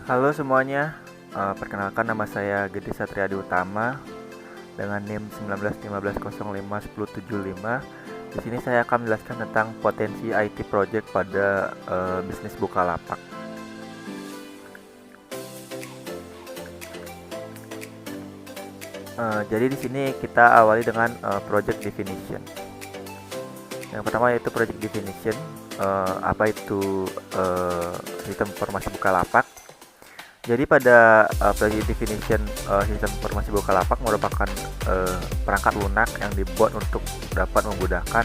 Halo semuanya, perkenalkan nama saya Gede Satriadi Utama dengan NIM 1915051075. Di sini saya akan menjelaskan tentang potensi IT project pada bisnis Bukalapak. Jadi di sini kita awali dengan project definition. Yang pertama yaitu project definition. Apa itu sistem informasi Bukalapak? Jadi pada project definition sistem informasi Bukalapak merupakan perangkat lunak yang dibuat untuk dapat memudahkan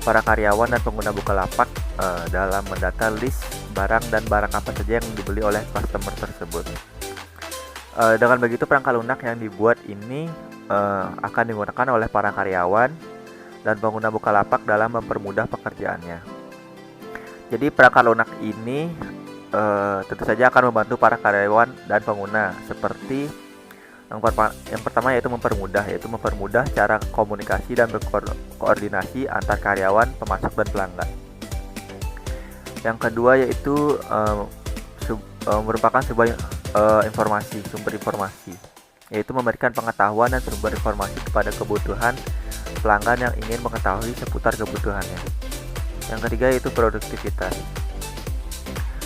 para karyawan dan pengguna Bukalapak dalam mendata list barang dan barang apa saja yang dibeli oleh customer tersebut. Dengan begitu perangkat lunak yang dibuat ini akan digunakan oleh para karyawan dan pengguna Bukalapak dalam mempermudah pekerjaannya. Jadi perangkat lunak ini tentu saja akan membantu para karyawan dan pengguna seperti yang pertama yaitu mempermudah cara komunikasi dan berkoordinasi antar karyawan, pemasok dan pelanggan. Yang kedua yaitu merupakan sebuah sumber informasi, yaitu memberikan pengetahuan dan sumber informasi kepada kebutuhan pelanggan yang ingin mengetahui seputar kebutuhannya. Yang ketiga yaitu produktivitas.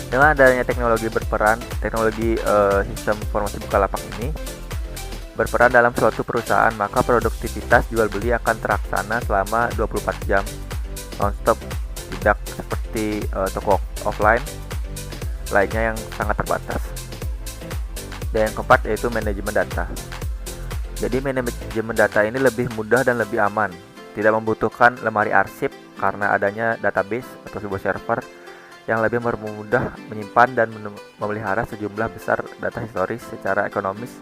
Dengan adanya teknologi sistem informasi Bukalapak ini berperan dalam suatu perusahaan, maka produktivitas jual beli akan terlaksana selama 24 jam non-stop, tidak seperti toko offline lainnya yang sangat terbatas. Dan yang keempat yaitu manajemen data. Jadi manajemen data ini lebih mudah dan lebih aman, tidak membutuhkan lemari arsip karena adanya database atau sebuah server yang lebih mempermudah menyimpan dan memelihara sejumlah besar data historis secara ekonomis,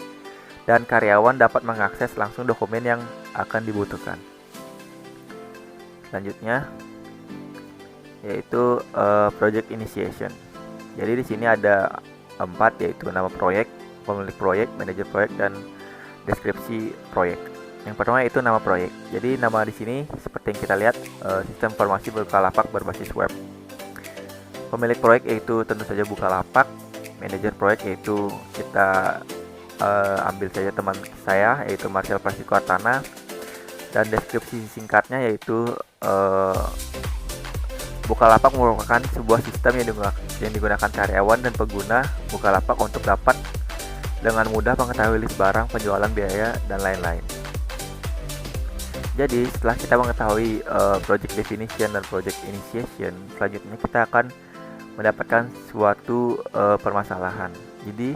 dan karyawan dapat mengakses langsung dokumen yang akan dibutuhkan. Selanjutnya yaitu project initiation. Jadi di sini ada 4, yaitu nama proyek, pemilik proyek, manajer proyek, dan deskripsi proyek. Yang pertama itu nama proyek. Jadi nama di sini seperti yang kita lihat, sistem informasi Bukalapak berbasis web. Pemilik proyek yaitu tentu saja Bukalapak. Manajer proyek yaitu kita ambil saja teman saya yaitu Marcel Prasikuartana. Dan deskripsi singkatnya yaitu Bukalapak merupakan sebuah sistem yang digunakan karyawan dan pengguna Bukalapak untuk dapat dengan mudah mengetahui list barang, penjualan, biaya, dan lain-lain. Jadi setelah kita mengetahui project definition dan project initiation, selanjutnya kita akan mendapatkan suatu permasalahan. Jadi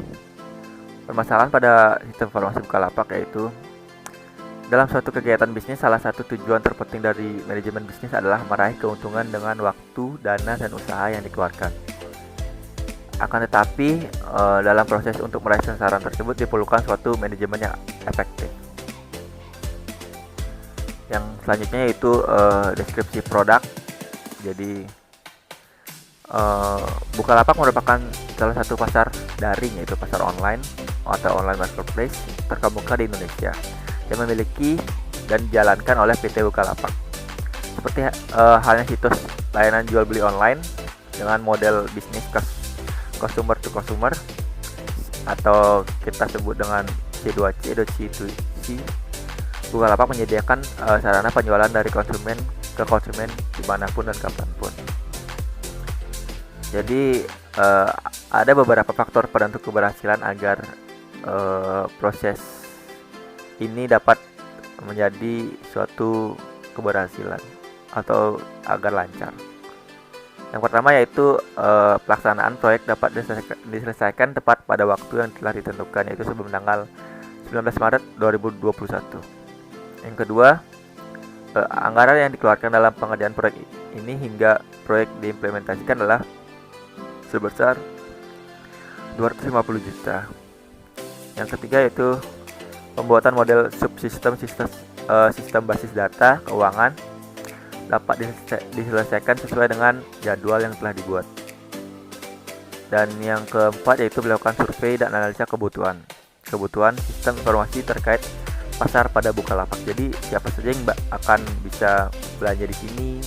permasalahan pada sistem informasi Bukalapak yaitu dalam suatu kegiatan bisnis, salah satu tujuan terpenting dari manajemen bisnis adalah meraih keuntungan dengan waktu, dana, dan usaha yang dikeluarkan. Akan tetapi dalam proses untuk meraih sasaran tersebut diperlukan suatu manajemen yang efektif. Yang selanjutnya yaitu deskripsi produk. Jadi Bukalapak merupakan salah satu pasar daring, yaitu pasar online atau online marketplace terkemuka di Indonesia yang memiliki dan dijalankan oleh PT Bukalapak. Seperti halnya situs layanan jual beli online dengan model bisnis customer to customer, atau kita sebut dengan C2C atau C2C. Bukalapak menyediakan sarana penjualan dari konsumen ke konsumen dimanapun dan kapanpun. Jadi ada beberapa faktor penentu keberhasilan agar proses ini dapat menjadi suatu keberhasilan atau agar lancar. Yang pertama yaitu pelaksanaan proyek dapat diselesaikan tepat pada waktu yang telah ditentukan, yaitu sebelum tanggal 19 Maret 2021. Yang kedua, anggaran yang dikeluarkan dalam pengerjaan proyek ini hingga proyek diimplementasikan adalah sebesar 250 juta. Yang ketiga yaitu pembuatan model subsistem sistem basis data keuangan dapat diselesaikan sesuai dengan jadwal yang telah dibuat. Dan yang keempat yaitu melakukan survei dan analisa kebutuhan sistem informasi terkait pasar pada Bukalapak. Jadi siapa saja yang akan bisa belanja di sini,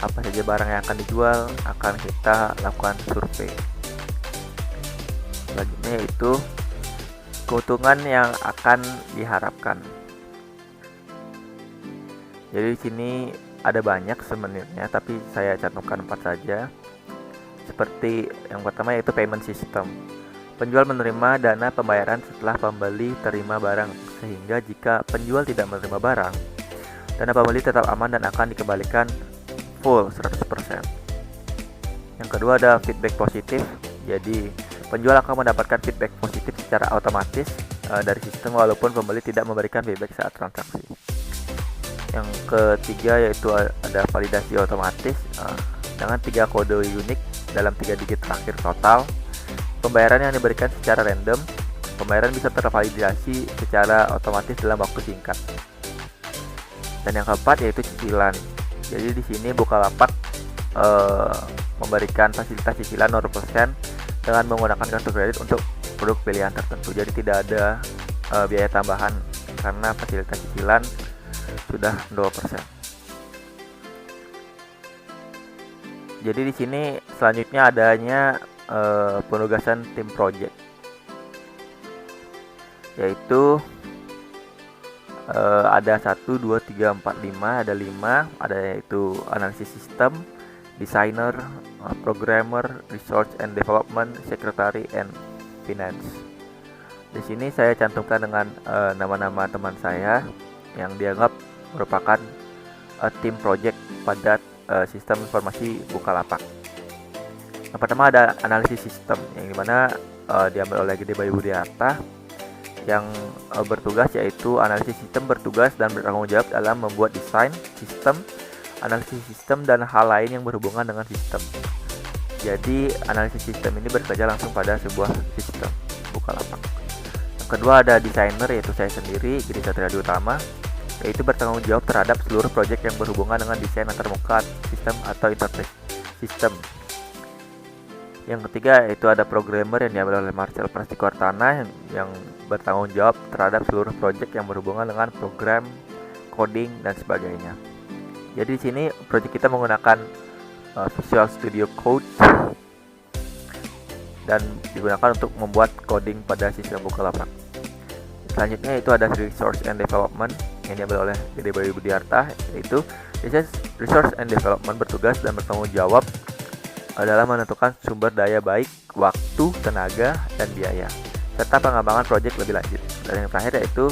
apa saja barang yang akan dijual, akan kita lakukan survei. Selanjutnya yaitu keuntungan yang akan diharapkan. Jadi di sini ada banyak sebenarnya, tapi saya cantumkan 4 saja. Seperti yang pertama yaitu payment system. Penjual menerima dana pembayaran setelah pembeli terima barang, sehingga jika penjual tidak menerima barang, dana pembeli tetap aman dan akan dikembalikan full 100%. Yang kedua ada feedback positif. Jadi penjual akan mendapatkan feedback positif secara otomatis dari sistem walaupun pembeli tidak memberikan feedback saat transaksi. Yang ketiga yaitu ada validasi otomatis dengan 3 kode unik dalam 3 digit terakhir total. Pembayaran yang diberikan secara random. Pembayaran bisa tervalidasi secara otomatis dalam waktu singkat. Dan yang keempat yaitu cicilan. Jadi di sini Bukalapak memberikan fasilitas cicilan 0% dengan menggunakan kartu kredit untuk produk pilihan tertentu. Jadi tidak ada biaya tambahan karena fasilitas cicilan sudah 0%. Jadi di sini selanjutnya adanya penugasan tim project, yaitu ada 1, 2, 3, 4, 5, ada 5, ada yaitu analisis sistem, designer, programmer, research and development, secretary, and finance. Di sini saya cantumkan dengan nama-nama teman saya yang dianggap merupakan tim project pada sistem informasi Bukalapak. Yang pertama ada analisis sistem, yang dimana diambil oleh Gede Bayu Budiarta, yang bertugas yaitu analisis sistem, bertugas dan bertanggung jawab dalam membuat desain sistem, analisis sistem, dan hal lain yang berhubungan dengan sistem. Jadi analisis sistem ini bekerja langsung pada sebuah sistem Bukalapak. Yang kedua ada desainer, yaitu saya sendiri, Gede Satria Utama, yaitu bertanggung jawab terhadap seluruh proyek yang berhubungan dengan desain antarmuka sistem atau interface sistem. Yang ketiga yaitu ada programmer yang diambil oleh Marcel Prastikoartana yang bertanggung jawab terhadap seluruh proyek yang berhubungan dengan program, coding, dan sebagainya. Jadi di sini proyek kita menggunakan Visual Studio Code dan digunakan untuk membuat coding pada sistem Bukalapak. Selanjutnya itu ada Research and Development yang diambil oleh Gede Bayu Budiarta, yaitu Research and Development bertugas dan bertanggung jawab dalam menentukan sumber daya baik, waktu, tenaga, dan biaya, serta pengembangan proyek lebih lanjut. Dan yang terakhir yaitu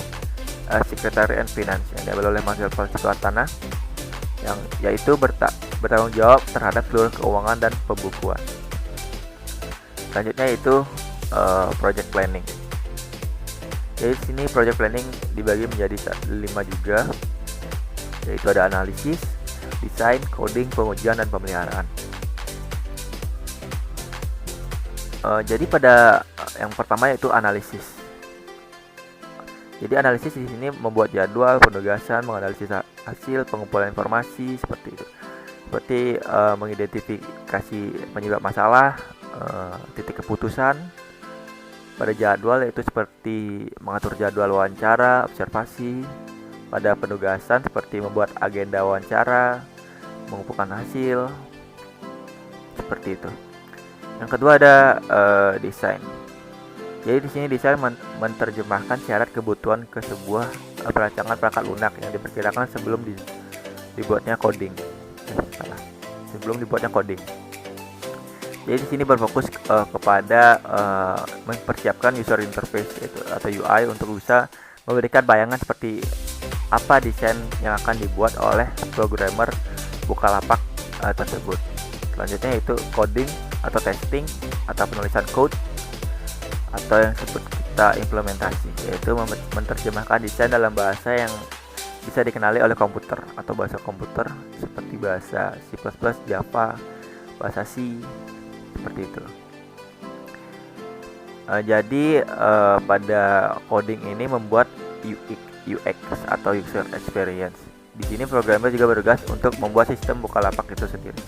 Secretary and Finance yang diambil oleh Marcel Prastikoartana, yang yaitu bertanggung jawab terhadap seluruh keuangan dan pembukuan. Selanjutnya yaitu project planning. Jadi di sini project planning dibagi menjadi 5 juga, yaitu ada analisis, desain, coding, pengujian, dan pemeliharaan. Jadi pada yang pertama yaitu analisis. Jadi analisis di sini membuat jadwal, penugasan, menganalisis hasil, pengumpulan informasi seperti itu. Seperti mengidentifikasi penyebab masalah, titik keputusan pada jadwal, yaitu seperti mengatur jadwal wawancara, observasi. Pada penugasan seperti membuat agenda wawancara, mengumpulkan hasil, seperti itu. Yang kedua ada desain. Jadi di sini desain menerjemahkan syarat kebutuhan ke sebuah perancangan perangkat lunak yang diperkirakan sebelum dibuatnya coding. Sebelum dibuatnya coding. Jadi di sini berfokus kepada mempersiapkan user interface atau UI untuk bisa memberikan bayangan seperti apa desain yang akan dibuat oleh programmer Bukalapak tersebut. Selanjutnya yaitu coding atau testing atau penulisan code, atau yang disebut kita implementasi, yaitu menerjemahkan desain dalam bahasa yang bisa dikenali oleh komputer atau bahasa komputer seperti bahasa C++, Java, bahasa C, seperti itu. Jadi pada coding ini membuat UX atau user experience. Di sini programmer juga bertugas untuk membuat sistem Bukalapak itu sendiri.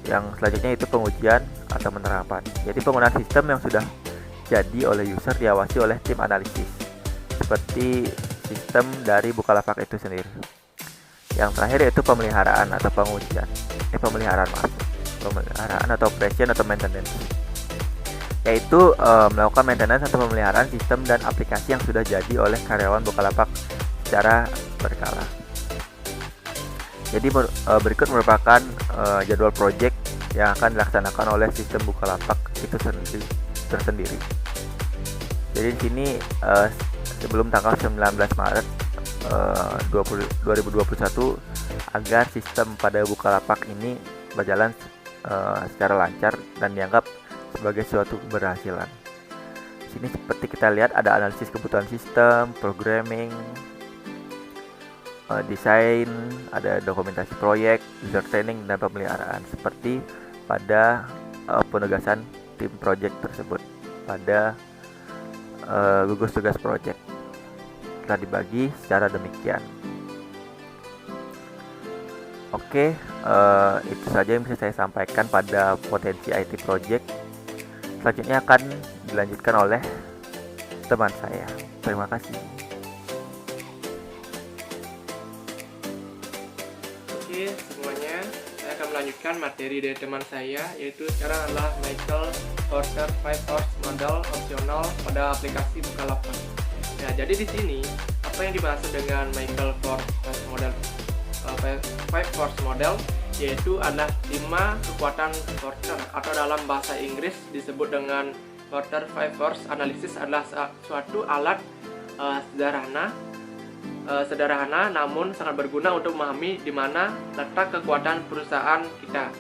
Yang selanjutnya itu pengujian atau penerapan. Jadi penggunaan sistem yang sudah jadi oleh user diawasi oleh tim analisis, seperti sistem dari Bukalapak itu sendiri. Yang terakhir yaitu pemeliharaan atau pengujian. Pemeliharaan atau operation atau maintenance. yaitu melakukan maintenance atau pemeliharaan sistem dan aplikasi yang sudah jadi oleh karyawan Bukalapak secara berkala. Jadi berikut merupakan jadwal project yang akan dilaksanakan oleh sistem Bukalapak itu tersendiri. Jadi di sini sebelum tanggal 19 Maret 2021 agar sistem pada Bukalapak ini berjalan secara lancar dan dianggap sebagai suatu keberhasilan. Di sini seperti kita lihat ada analisis kebutuhan sistem, programming, desain, ada dokumentasi proyek, user training dan pemeliharaan seperti pada penugasan tim project tersebut pada gugus tugas project telah dibagi secara demikian. Oke, itu saja yang bisa saya sampaikan pada potensi IT project. Selanjutnya akan dilanjutkan oleh teman saya. Terima kasih. Oke semuanya, saya akan melanjutkan materi dari teman saya, yaitu sekarang adalah Michael Porter 5 Force Model opsional pada aplikasi Bukalapak. Nah, jadi di sini apa yang dimaksud dengan Michael Force Model 5 Force Model, yaitu adalah 5 kekuatan Porter, atau dalam bahasa Inggris disebut dengan Porter 5 Force Analysis, adalah suatu alat sederhana namun sangat berguna untuk memahami di mana letak kekuatan perusahaan kita.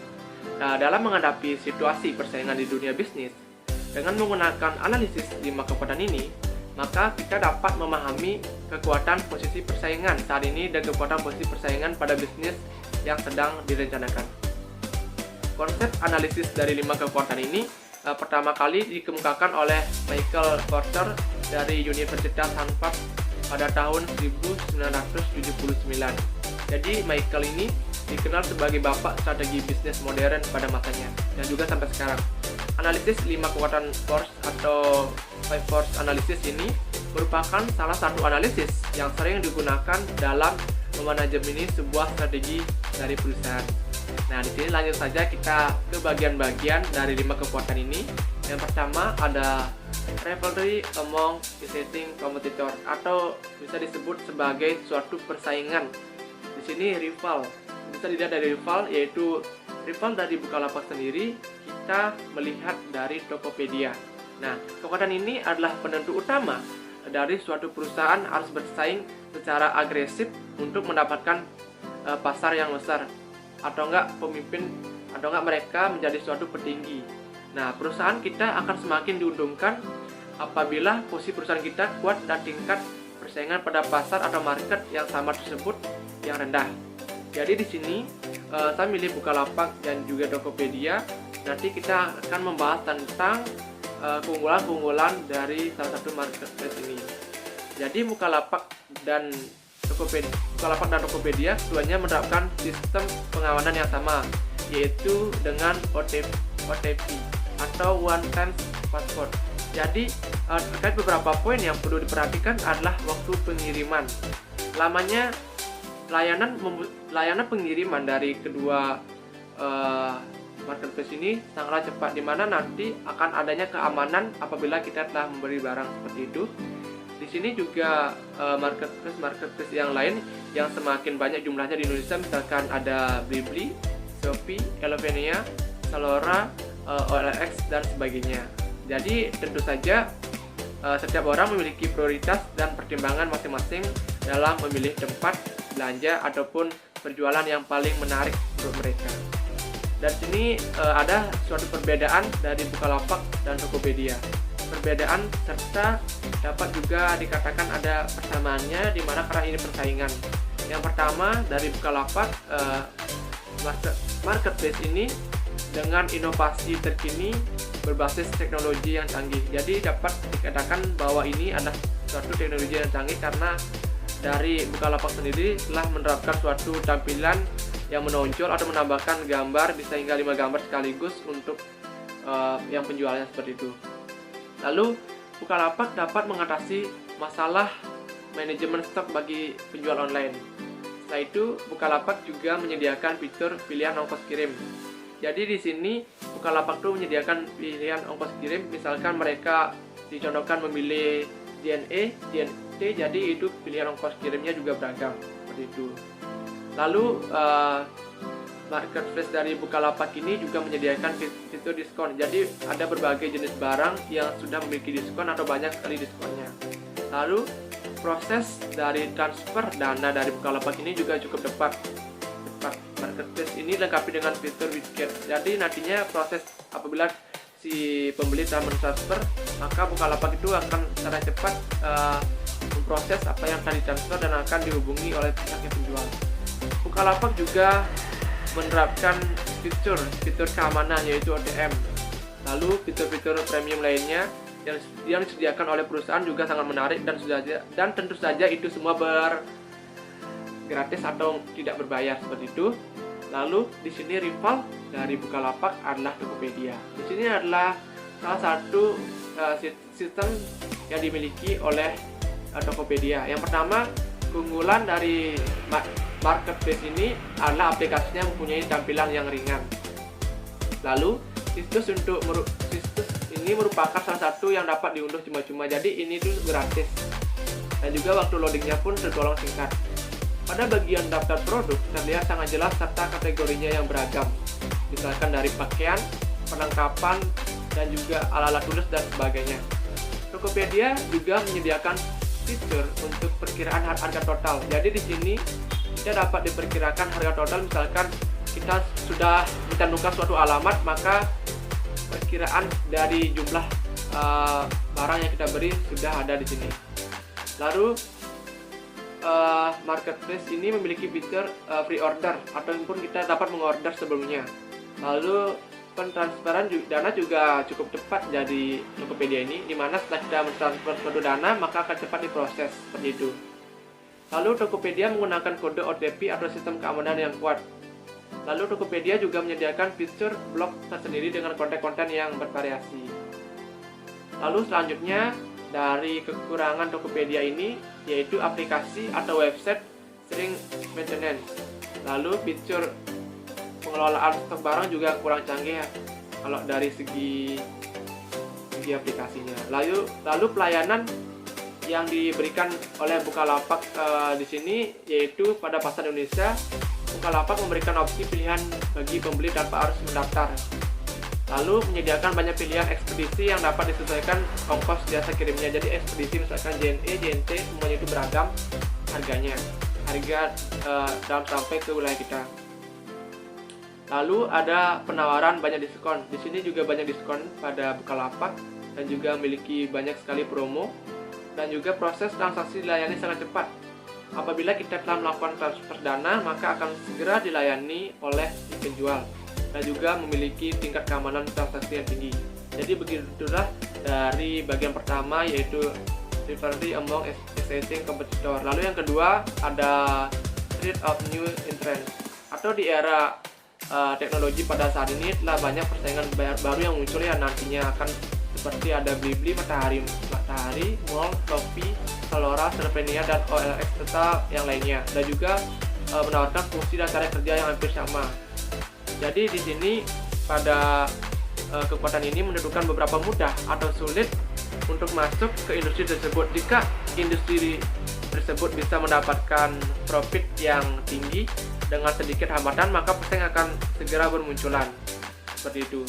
Nah, dalam menghadapi situasi persaingan di dunia bisnis, dengan menggunakan analisis 5 kekuatan ini, maka kita dapat memahami kekuatan posisi persaingan saat ini dan kekuatan posisi persaingan pada bisnis yang sedang direncanakan. Konsep analisis dari 5 kekuatan ini pertama kali dikemukakan oleh Michael Porter dari Universitas Harvard pada tahun 1979. Jadi Michael ini dikenal sebagai bapak strategi bisnis modern pada masanya dan juga sampai sekarang. Analisis 5 kekuatan force atau 5 force analysis ini merupakan salah satu analisis yang sering digunakan dalam memanajemeni sebuah strategi dari perusahaan. Nah, di sini lanjut saja kita ke bagian-bagian dari 5 kekuatan ini. Yang pertama ada rivalry among existing competitor, atau bisa disebut sebagai suatu persaingan. Di sini rival bisa dilihat dari rival, yaitu rival dari Bukalapak sendiri kita melihat dari Tokopedia. Nah, kekuatan ini adalah penentu utama dari suatu perusahaan harus bersaing secara agresif untuk mendapatkan pasar yang besar, atau enggak pemimpin, atau enggak mereka menjadi suatu petinggi. Nah, perusahaan kita akan semakin diuntungkan apabila posisi perusahaan kita kuat dan tingkat persaingan pada pasar atau market yang sama tersebut yang rendah. Jadi di sini saya milih Bukalapak dan juga Tokopedia. Nanti kita akan membahas tentang keunggulan-keunggulan dari salah satu marketplace ini. Jadi Bukalapak dan Tokopedia keduanya menerapkan sistem pengamanan yang sama, yaitu dengan OTP atau One Time Password. Jadi terkait beberapa poin yang perlu diperhatikan adalah waktu pengiriman. Lamanya layanan pengiriman dari kedua marketplace ini sangatlah cepat, di mana nanti akan adanya keamanan apabila kita telah membeli barang seperti itu. Di sini juga marketplace yang lain yang semakin banyak jumlahnya di Indonesia, misalkan ada Blibli, Shopee, Elevenia, Zalora, OLX dan sebagainya. Jadi tentu saja setiap orang memiliki prioritas dan pertimbangan masing-masing dalam memilih tempat belanja ataupun perjualan yang paling menarik untuk mereka. Dan sini ada suatu perbedaan dari Bukalapak dan Tokopedia. Perbedaan serta dapat juga dikatakan ada persamaannya, di mana karena ini persaingan. Yang pertama dari Bukalapak, marketplace ini dengan inovasi terkini berbasis teknologi yang canggih. Jadi dapat dikatakan bahwa ini adalah suatu teknologi yang canggih karena dari Bukalapak sendiri telah menerapkan suatu tampilan yang menonjol atau menambahkan gambar bisa hingga 5 gambar sekaligus untuk yang penjualannya seperti itu. Lalu Bukalapak dapat mengatasi masalah manajemen stok bagi penjual online. Setelah itu Bukalapak juga menyediakan fitur pilihan ongkos kirim. Jadi di sini Bukalapak tuh menyediakan pilihan ongkos kirim, misalkan mereka dicontohkan memilih JNE, JNT, jadi itu pilihan ongkos kirimnya juga beragam seperti itu. Lalu marketplace dari Bukalapak ini juga menyediakan fitur diskon. Jadi ada berbagai jenis barang yang sudah memiliki diskon atau banyak sekali diskonnya. Lalu proses dari transfer dana dari Bukalapak ini juga cukup cepat. Marketplace ini dilengkapi dengan fitur widget. Jadi nantinya proses apabila si pembeli telah mentransfer, maka Bukalapak itu akan secara cepat memproses apa yang telah ditransfer dan akan dihubungi oleh pihak yang penjual. Bukalapak juga menerapkan fitur keamanan yaitu OTM. Lalu fitur-fitur premium lainnya yang disediakan oleh perusahaan juga sangat menarik dan tentu saja itu semua gratis atau tidak berbayar seperti itu. Lalu di sini rival dari Bukalapak adalah Tokopedia. Di sini adalah salah satu sistem yang dimiliki oleh Tokopedia. Yang pertama, keunggulan dari marketplace ini adalah aplikasinya mempunyai tampilan yang ringan. Lalu situs ini merupakan salah satu yang dapat diunduh cuma-cuma. Jadi ini tuh gratis. Dan juga waktu loadingnya pun tergolong singkat. Pada bagian daftar produk terlihat sangat jelas serta kategorinya yang beragam, misalkan dari pakaian, perlengkapan, dan juga alat-alat tulis dan sebagainya. Tokopedia juga menyediakan fitur untuk perkiraan harga total. Jadi di sini kita dapat diperkirakan harga total, misalkan kita sudah mencantumkan suatu alamat, maka perkiraan dari jumlah barang yang kita beri sudah ada di sini. Lalu marketplace ini memiliki fitur free order ataupun kita dapat mengorder sebelumnya. Lalu pentransferan dana juga cukup cepat jadi Tokopedia ini, dimana setelah kita mentransfer suatu dana maka akan cepat diproses seperti itu. Lalu Tokopedia menggunakan kode OTP atau sistem keamanan yang kuat. Lalu Tokopedia juga menyediakan fitur blog tersendiri dengan konten-konten yang bervariasi. Lalu selanjutnya dari kekurangan Tokopedia ini yaitu aplikasi atau website sering maintenance. Lalu fitur pengelolaan stok barang juga kurang canggih kalau dari segi aplikasinya. Lalu pelayanan yang diberikan oleh Bukalapak di sini yaitu pada pasar Indonesia, Bukalapak memberikan opsi pilihan bagi pembeli tanpa harus mendaftar. Lalu menyediakan banyak pilihan ekspedisi yang dapat disesuaikan ongkos jasa kirimnya. Jadi ekspedisi misalkan JNE, JNT semuanya itu beragam harganya. Harga dalam sampai ke wilayah kita. Lalu ada penawaran banyak diskon. Di sini juga banyak diskon pada Bukalapak dan juga memiliki banyak sekali promo, dan juga proses transaksi dilayani sangat cepat. Apabila kita telah melakukan transfer dana, maka akan segera dilayani oleh penjual dan juga memiliki tingkat keamanan transaksi yang tinggi. Jadi begitulah dari bagian pertama yaitu rivalry among existing competitor. Lalu yang kedua ada threat of new entrants, atau di era teknologi pada saat ini telah banyak persaingan baru yang muncul yang nantinya akan seperti ada Blibli, Matahari, Mall, Shopee, Zalora, Servenia, dan OLX serta yang lainnya, dan juga menawarkan fungsi dan cara kerja yang hampir sama. Jadi di sini pada kekuatan ini menentukan beberapa mudah atau sulit untuk masuk ke industri tersebut. Jika industri tersebut bisa mendapatkan profit yang tinggi dengan sedikit hambatan, maka pesaing akan segera bermunculan. Seperti itu.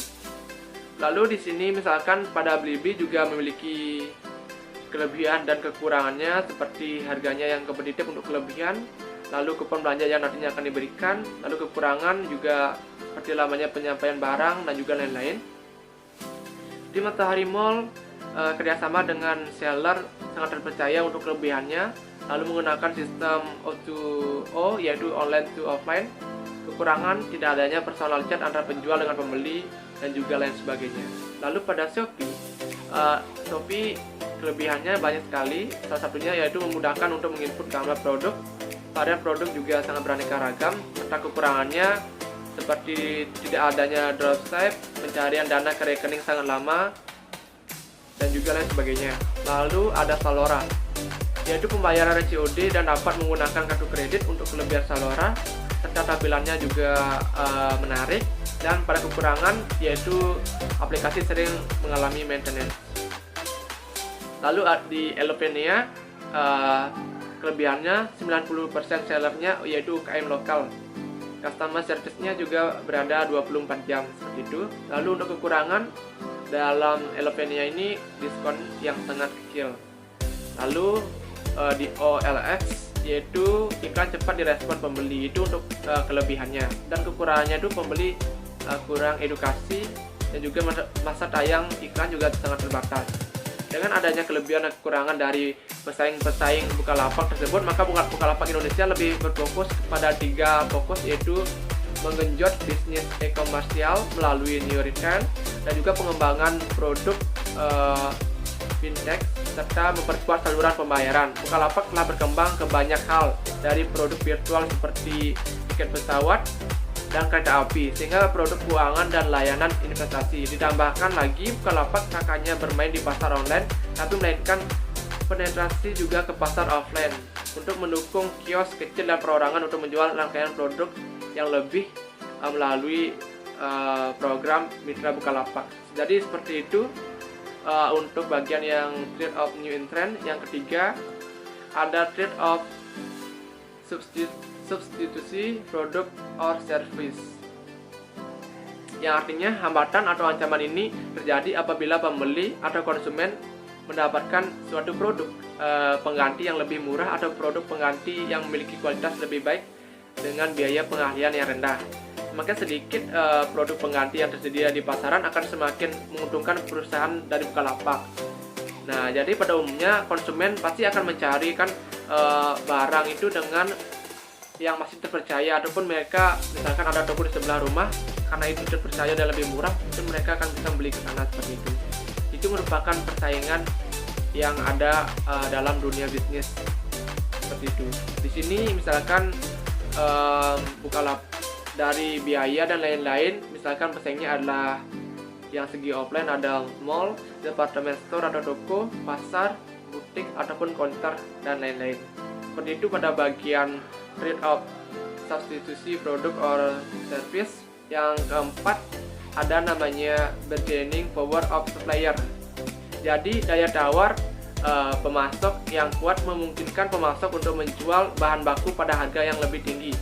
Lalu di sini misalkan pada Blibli juga memiliki kelebihan dan kekurangannya, seperti harganya yang kompetitif untuk kelebihan, lalu kupon belanja yang nantinya akan diberikan, lalu kekurangan juga seperti lamanya penyampaian barang dan juga lain-lain. Di Matahari Mall kerjasama dengan seller sangat terpercaya untuk kelebihannya, lalu menggunakan sistem O2O yaitu online to offline. Kekurangan tidak adanya personal chat antara penjual dengan pembeli dan juga lain sebagainya. Lalu pada Shopee kelebihannya banyak sekali, salah satunya yaitu memudahkan untuk menginput gambar produk. Varian produk juga sangat beraneka ragam, serta kekurangannya seperti tidak adanya dropship, pencarian dana ke rekening sangat lama, dan juga lain sebagainya. Lalu ada Zalora, yaitu pembayaran COD dan dapat menggunakan kartu kredit untuk kelebihan Zalora, serta tampilannya juga menarik. Dan pada kekurangan yaitu aplikasi sering mengalami maintenance. Lalu di Elopenia kelebihannya 90% sellernya yaitu UKM lokal. Customer service-nya juga berada 24 jam seperti itu. Lalu untuk kekurangan dalam Elopenia ini diskon yang sangat kecil. Lalu di OLX yaitu iklan cepat direspon pembeli, itu untuk kelebihannya. Dan kekurangannya itu pembeli kurang edukasi dan juga masa tayang iklan juga sangat terbatas. Dengan adanya kelebihan dan kekurangan dari pesaing-pesaing Bukalapak tersebut, maka Bukalapak Indonesia lebih berfokus pada 3 fokus, yaitu menggenjot bisnis e-komersial melalui new retail dan juga pengembangan produk fintech serta memperkuat saluran pembayaran. Bukalapak telah berkembang ke banyak hal, dari produk virtual seperti tiket pesawat dan kereta api, sehingga produk keuangan dan layanan investasi. Ditambahkan lagi, Bukalapak tak hanya bermain di pasar online, tapi melainkan penetrasi juga ke pasar offline untuk mendukung kios kecil dan perorangan untuk menjual rangkaian produk yang lebih melalui program Mitra Bukalapak. Jadi seperti itu untuk bagian yang trade of new entrant. Yang ketiga ada trade of substitusi produk or service, yang artinya hambatan atau ancaman ini terjadi apabila pembeli atau konsumen mendapatkan suatu produk pengganti yang lebih murah atau produk pengganti yang memiliki kualitas lebih baik dengan biaya pengahlian yang rendah. Semakin sedikit produk pengganti yang tersedia di pasaran akan semakin menguntungkan perusahaan dari Bukalapak. Nah, jadi pada umumnya konsumen pasti akan mencari kan barang itu dengan yang masih terpercaya, ataupun mereka misalkan ada toko di sebelah rumah karena itu terpercaya dan lebih murah, mungkin mereka akan bisa beli ke sana seperti itu. Itu merupakan persaingan yang ada dalam dunia bisnis seperti itu. Di sini misalkan Bukalapak dari biaya dan lain-lain, misalkan pesaingnya adalah yang segi offline ada mall, department store atau toko, pasar, butik ataupun counter dan lain-lain. Seperti itu pada bagian trade of substitusi produk or service. Yang keempat ada namanya bargaining power of supplier. Jadi daya tawar pemasok yang kuat memungkinkan pemasok untuk menjual bahan baku pada harga yang lebih tinggi,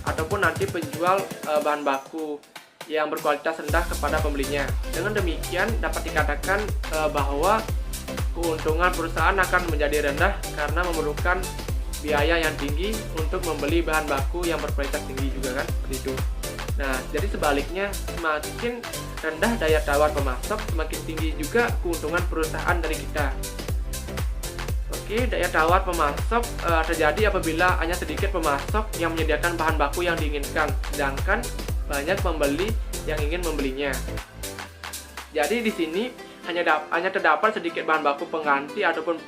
ataupun nanti penjual bahan baku yang berkualitas rendah kepada pembelinya. Dengan demikian dapat dikatakan bahwa keuntungan perusahaan akan menjadi rendah karena memerlukan biaya yang tinggi untuk membeli bahan baku yang berkualitas tinggi juga kan, seperti itu. Nah, jadi sebaliknya, semakin rendah daya tawar pemasok, semakin tinggi juga keuntungan perusahaan dari kita. Oke, daya tawar pemasok terjadi apabila hanya sedikit pemasok yang menyediakan bahan baku yang diinginkan, sedangkan banyak pembeli yang ingin membelinya. Jadi di sini hanya terdapat sedikit bahan baku pengganti ataupun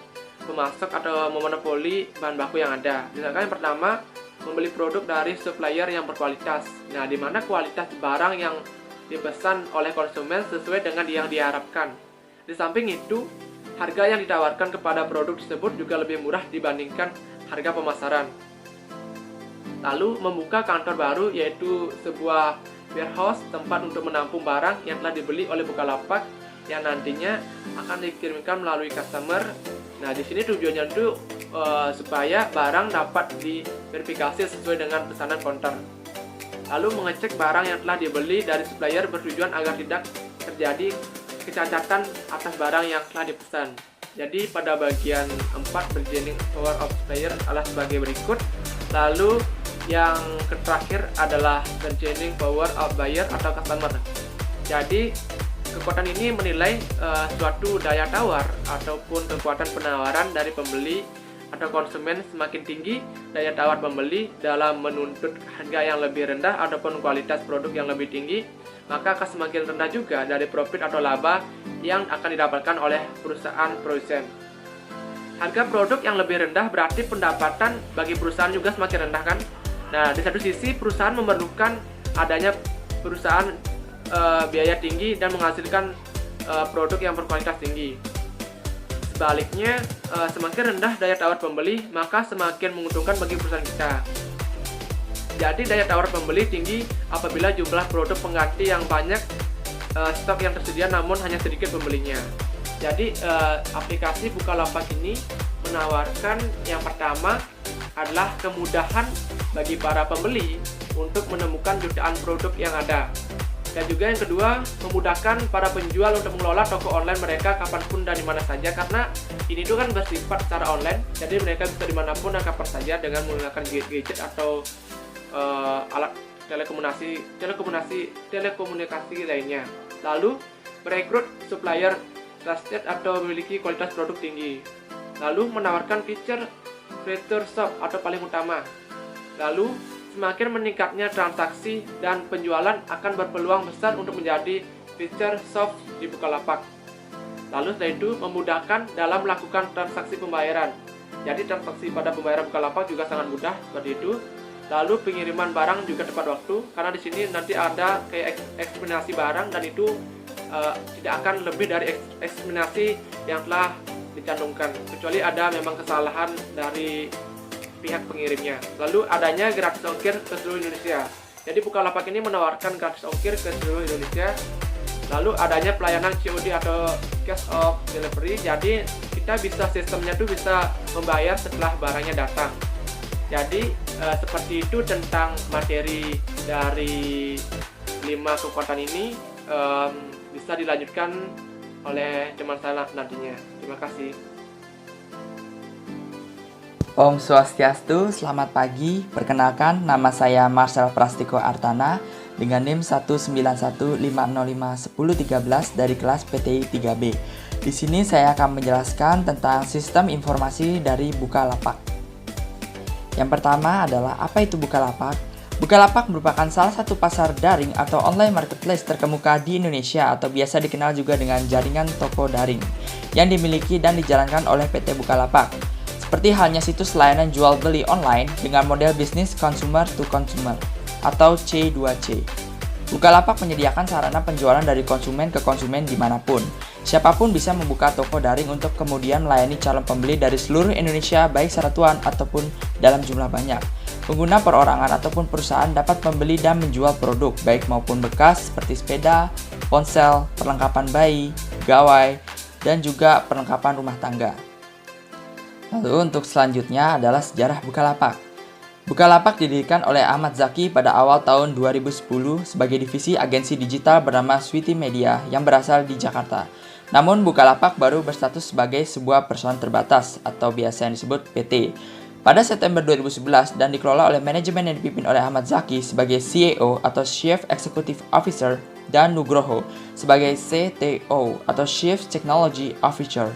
pemasok atau memonopoli bahan baku yang ada. Misalkan yang pertama, membeli produk dari supplier yang berkualitas. Nah, di mana kualitas barang yang dipesan oleh konsumen sesuai dengan yang diharapkan. Di samping itu, harga yang ditawarkan kepada produk tersebut juga lebih murah dibandingkan harga pemasaran. Lalu, membuka kantor baru, yaitu sebuah warehouse, tempat untuk menampung barang yang telah dibeli oleh Bukalapak yang nantinya akan dikirimkan melalui customer. Nah, di sini tujuannya itu supaya barang dapat diverifikasi sesuai dengan pesanan counter. Lalu mengecek barang yang telah dibeli dari supplier bertujuan agar tidak terjadi kecacatan atas barang yang telah dipesan. Jadi pada bagian 4, bargaining power of supplier adalah sebagai berikut. Lalu yang terakhir adalah bargaining power of buyer atau customer. Jadi kekuatan ini menilai suatu daya tawar ataupun kekuatan penawaran dari pembeli atau konsumen semakin tinggi, daya tawar pembeli dalam menuntut harga yang lebih rendah ataupun kualitas produk yang lebih tinggi, maka akan semakin rendah juga dari profit atau laba yang akan didapatkan oleh perusahaan produsen. Harga produk yang lebih rendah berarti pendapatan bagi perusahaan juga semakin rendah kan? Nah, di satu sisi perusahaan memerlukan adanya perusahaan biaya tinggi dan menghasilkan produk yang berkualitas tinggi. Sebaliknya, semakin rendah daya tawar pembeli, maka semakin menguntungkan bagi perusahaan kita. Jadi daya tawar pembeli tinggi apabila jumlah produk pengganti yang banyak, stok yang tersedia namun hanya sedikit pembelinya. Jadi aplikasi Bukalapak ini menawarkan yang pertama adalah kemudahan bagi para pembeli untuk menemukan jutaan produk yang ada. Dan juga yang kedua, memudahkan para penjual untuk mengelola toko online mereka kapanpun dan dimana saja, karena ini tuh kan bersifat secara online, jadi mereka bisa dimanapun dan kapan saja dengan menggunakan gadget atau alat telekomunikasi lainnya. Lalu merekrut supplier trusted atau memiliki kualitas produk tinggi. Lalu menawarkan fitur shop atau paling utama. Lalu semakin meningkatnya transaksi dan penjualan akan berpeluang besar untuk menjadi fitur shop di Bukalapak. Lalu setelah itu memudahkan dalam melakukan transaksi pembayaran. Jadi transaksi pada pembayaran Bukalapak juga sangat mudah seperti itu. Lalu pengiriman barang juga tepat waktu, karena di sini nanti ada kayak eksaminasi barang dan itu tidak akan lebih dari eksaminasi yang telah dicantumkan, kecuali ada memang kesalahan dari pihak pengirimnya. Lalu adanya gratis ongkir ke seluruh Indonesia. Jadi Bukalapak ini menawarkan gratis ongkir ke seluruh Indonesia. Lalu adanya pelayanan COD atau cash of delivery. Jadi kita bisa sistemnya tuh bisa membayar setelah barangnya datang. Jadi seperti itu tentang materi dari 5 kekuatan ini. Bisa dilanjutkan oleh teman saya nantinya. Terima kasih. Om Swastiastu, selamat pagi. Perkenalkan, nama saya Marcel Prastiko Artana dengan NIM 19150510313 dari kelas PTI 3B. Di sini saya akan menjelaskan tentang sistem informasi dari Bukalapak. Yang pertama adalah apa itu Bukalapak? Bukalapak merupakan salah satu pasar daring atau online marketplace terkemuka di Indonesia atau biasa dikenal juga dengan jaringan toko daring yang dimiliki dan dijalankan oleh PT Bukalapak. Seperti halnya situs layanan jual beli online dengan model bisnis consumer to consumer atau C2C. Bukalapak menyediakan sarana penjualan dari konsumen ke konsumen dimanapun. Siapapun bisa membuka toko daring untuk kemudian melayani calon pembeli dari seluruh Indonesia baik satuan ataupun dalam jumlah banyak. Pengguna perorangan ataupun perusahaan dapat membeli dan menjual produk baik maupun bekas seperti sepeda, ponsel, perlengkapan bayi, gawai, dan juga perlengkapan rumah tangga. Lalu untuk selanjutnya adalah sejarah Bukalapak. Bukalapak didirikan oleh Ahmad Zaki pada awal tahun 2010 sebagai divisi agensi digital bernama Sweety Media yang berasal di Jakarta. Namun Bukalapak baru berstatus sebagai sebuah perusahaan terbatas atau biasa yang disebut PT. Pada September 2011 dan dikelola oleh manajemen yang dipimpin oleh Ahmad Zaki sebagai CEO atau Chief Executive Officer dan Nugroho sebagai CTO atau Chief Technology Officer.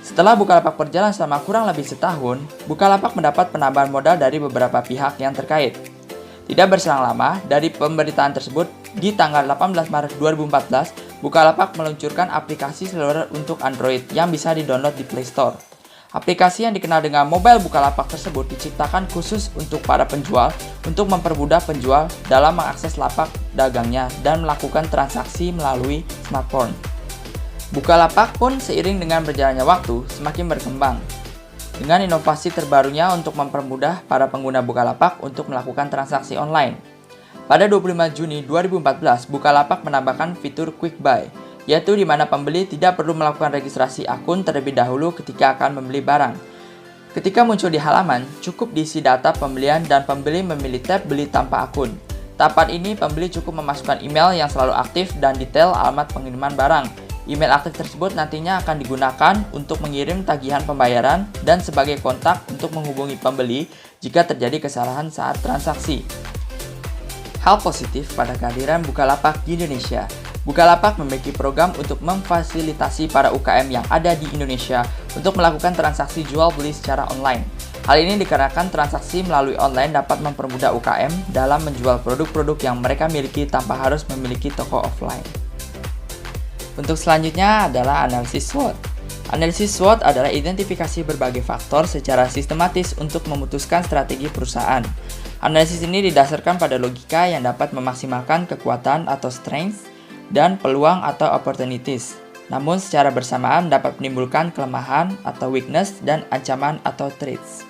Setelah Bukalapak berjalan selama kurang lebih setahun, Bukalapak mendapat penambahan modal dari beberapa pihak yang terkait. Tidak berselang lama, dari pemberitaan tersebut, di tanggal 18 Maret 2014, Bukalapak meluncurkan aplikasi seluler untuk Android yang bisa di-download di Play Store. Aplikasi yang dikenal dengan Mobile Bukalapak tersebut diciptakan khusus untuk para penjual untuk mempermudah penjual dalam mengakses lapak dagangnya dan melakukan transaksi melalui smartphone. Bukalapak pun seiring dengan berjalannya waktu semakin berkembang dengan inovasi terbarunya untuk mempermudah para pengguna Bukalapak untuk melakukan transaksi online. Pada 25 Juni 2014, Bukalapak menambahkan fitur Quick Buy, yaitu di mana pembeli tidak perlu melakukan registrasi akun terlebih dahulu ketika akan membeli barang. Ketika muncul di halaman, cukup diisi data pembelian dan pembeli memilih tab beli tanpa akun. Tahapan ini, pembeli cukup memasukkan email yang selalu aktif dan detail alamat pengiriman barang. Email aktif tersebut nantinya akan digunakan untuk mengirim tagihan pembayaran dan sebagai kontak untuk menghubungi pembeli jika terjadi kesalahan saat transaksi. Hal positif pada kehadiran Bukalapak di Indonesia. Bukalapak memiliki program untuk memfasilitasi para UKM yang ada di Indonesia untuk melakukan transaksi jual beli secara online. Hal ini dikarenakan transaksi melalui online dapat mempermudah UKM dalam menjual produk-produk yang mereka miliki tanpa harus memiliki toko offline. Untuk selanjutnya adalah analisis SWOT. Analisis SWOT adalah identifikasi berbagai faktor secara sistematis untuk memutuskan strategi perusahaan. Analisis ini didasarkan pada logika yang dapat memaksimalkan kekuatan atau strengths dan peluang atau opportunities. Namun secara bersamaan dapat menimbulkan kelemahan atau weakness dan ancaman atau threats.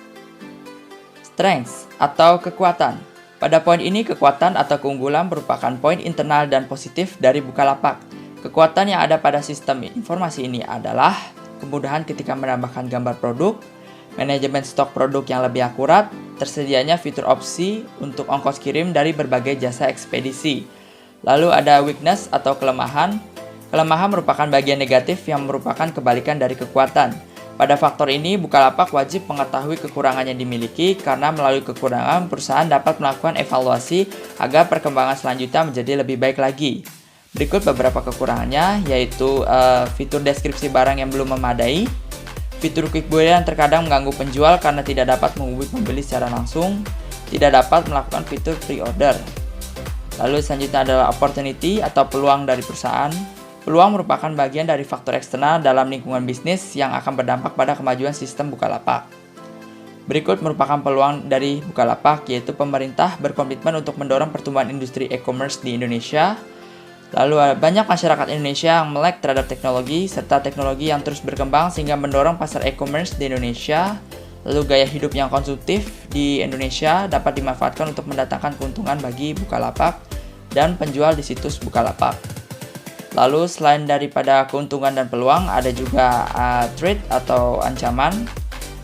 Strengths atau kekuatan. Pada poin ini, kekuatan atau keunggulan merupakan poin internal dan positif dari Bukalapak. Kekuatan yang ada pada sistem informasi ini adalah kemudahan ketika menambahkan gambar produk, manajemen stok produk yang lebih akurat, tersedianya fitur opsi untuk ongkos kirim dari berbagai jasa ekspedisi. Lalu ada weakness atau kelemahan. Kelemahan merupakan bagian negatif yang merupakan kebalikan dari kekuatan. Pada faktor ini, Bukalapak wajib mengetahui kekurangan yang dimiliki karena melalui kekurangan perusahaan dapat melakukan evaluasi agar perkembangan selanjutnya menjadi lebih baik lagi. Berikut beberapa kekurangannya, yaitu fitur deskripsi barang yang belum memadai, fitur quick buy yang terkadang mengganggu penjual karena tidak dapat menghubungi pembeli secara langsung, tidak dapat melakukan fitur pre-order. Lalu selanjutnya adalah opportunity atau peluang dari perusahaan. Peluang merupakan bagian dari faktor eksternal dalam lingkungan bisnis yang akan berdampak pada kemajuan sistem Bukalapak. Berikut merupakan peluang dari Bukalapak, yaitu pemerintah berkomitmen untuk mendorong pertumbuhan industri e-commerce di Indonesia. Lalu banyak masyarakat Indonesia yang melek terhadap teknologi, serta teknologi yang terus berkembang sehingga mendorong pasar e-commerce di Indonesia. Lalu gaya hidup yang konsumtif di Indonesia dapat dimanfaatkan untuk mendatangkan keuntungan bagi Bukalapak dan penjual di situs Bukalapak. Lalu selain daripada keuntungan dan peluang, ada juga threat atau ancaman.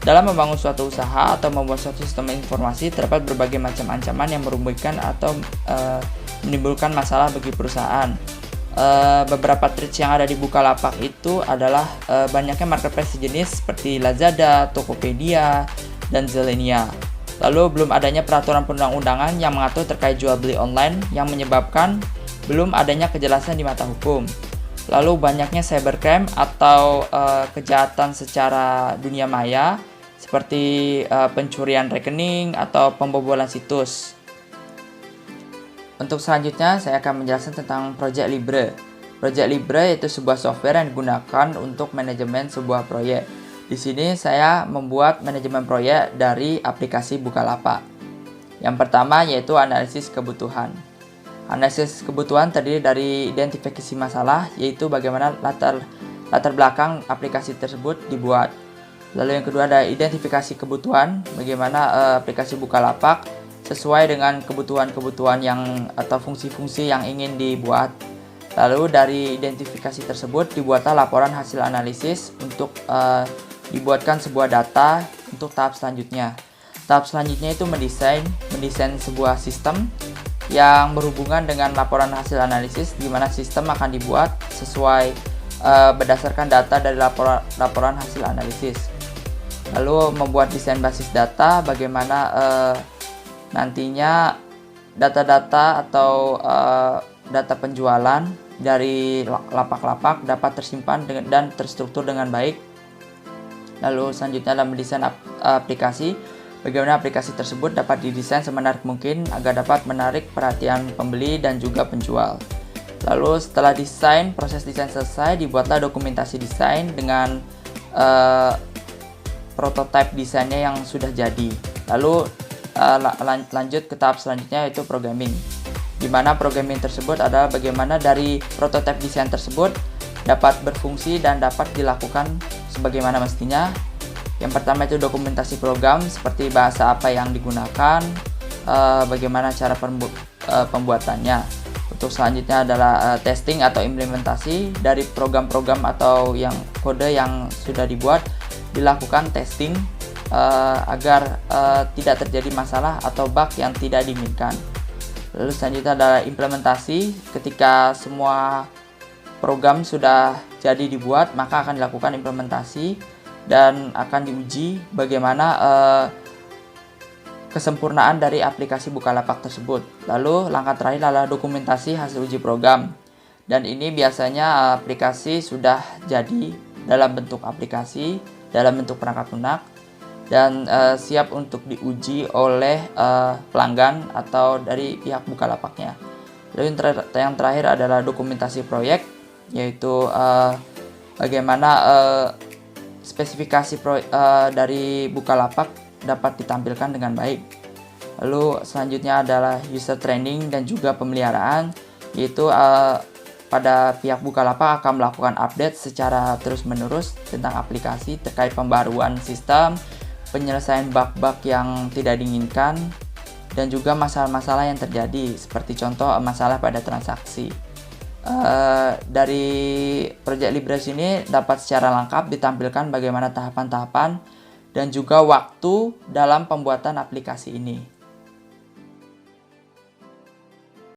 Dalam membangun suatu usaha atau membuat suatu sistem informasi, terdapat berbagai macam ancaman yang merugikan atau menimbulkan masalah bagi perusahaan. Beberapa threats yang ada di Bukalapak itu adalah banyaknya marketplace sejenis seperti Lazada, Tokopedia, dan Zalenia. Lalu belum adanya peraturan perundang-undangan yang mengatur terkait jual beli online yang menyebabkan belum adanya kejelasan di mata hukum. Lalu banyaknya cybercrime atau kejahatan secara dunia maya seperti pencurian rekening atau pembobolan situs. Untuk selanjutnya saya akan menjelaskan tentang Project Libre. Project Libre itu sebuah software yang digunakan untuk manajemen sebuah proyek. Di sini saya membuat manajemen proyek dari aplikasi Bukalapak. Yang pertama yaitu analisis kebutuhan. Analisis kebutuhan terdiri dari identifikasi masalah, yaitu bagaimana latar belakang aplikasi tersebut dibuat. Lalu yang kedua ada identifikasi kebutuhan, bagaimana aplikasi Bukalapak sesuai dengan kebutuhan-kebutuhan yang atau fungsi-fungsi yang ingin dibuat. Lalu dari identifikasi tersebut dibuatlah laporan hasil analisis untuk dibuatkan sebuah data untuk tahap selanjutnya. Tahap selanjutnya itu mendesain sebuah sistem yang berhubungan dengan laporan hasil analisis, di mana sistem akan dibuat sesuai berdasarkan data dari laporan hasil analisis. Lalu membuat desain basis data, bagaimana nantinya data-data atau data penjualan dari lapak-lapak dapat tersimpan dan terstruktur dengan baik. Lalu selanjutnya adalah mendesain aplikasi. Bagaimana aplikasi tersebut dapat didesain semenarik mungkin agar dapat menarik perhatian pembeli dan juga penjual. Lalu setelah proses desain selesai, dibuatlah dokumentasi desain dengan prototipe desainnya yang sudah jadi. Lalu lanjut ke tahap selanjutnya yaitu programming. Di mana programming tersebut adalah bagaimana dari prototipe desain tersebut dapat berfungsi dan dapat dilakukan sebagaimana mestinya. Yang pertama itu dokumentasi program, seperti bahasa apa yang digunakan, bagaimana cara pembuatannya. Untuk selanjutnya adalah testing atau implementasi dari program-program atau yang kode yang sudah dibuat, dilakukan testing agar tidak terjadi masalah atau bug yang tidak diinginkan. Lalu selanjutnya adalah implementasi. Ketika semua program sudah jadi dibuat, maka akan dilakukan implementasi dan akan diuji bagaimana kesempurnaan dari aplikasi Bukalapak tersebut. Lalu langkah terakhir adalah dokumentasi hasil uji program. Dan ini biasanya aplikasi sudah jadi dalam bentuk aplikasi, dalam bentuk perangkat lunak, dan siap untuk diuji oleh pelanggan atau dari pihak Bukalapaknya. Lalu yang terakhir adalah dokumentasi proyek, yaitu bagaimana spesifikasi dari Bukalapak dapat ditampilkan dengan baik. Lalu selanjutnya adalah user training dan juga pemeliharaan, yaitu pada pihak Bukalapak akan melakukan update secara terus-menerus tentang aplikasi terkait pembaruan sistem, penyelesaian bug-bug yang tidak diinginkan, dan juga masalah-masalah yang terjadi, seperti contoh masalah pada transaksi. Dari Project Libras ini dapat secara lengkap ditampilkan bagaimana tahapan-tahapan dan juga waktu dalam pembuatan aplikasi ini.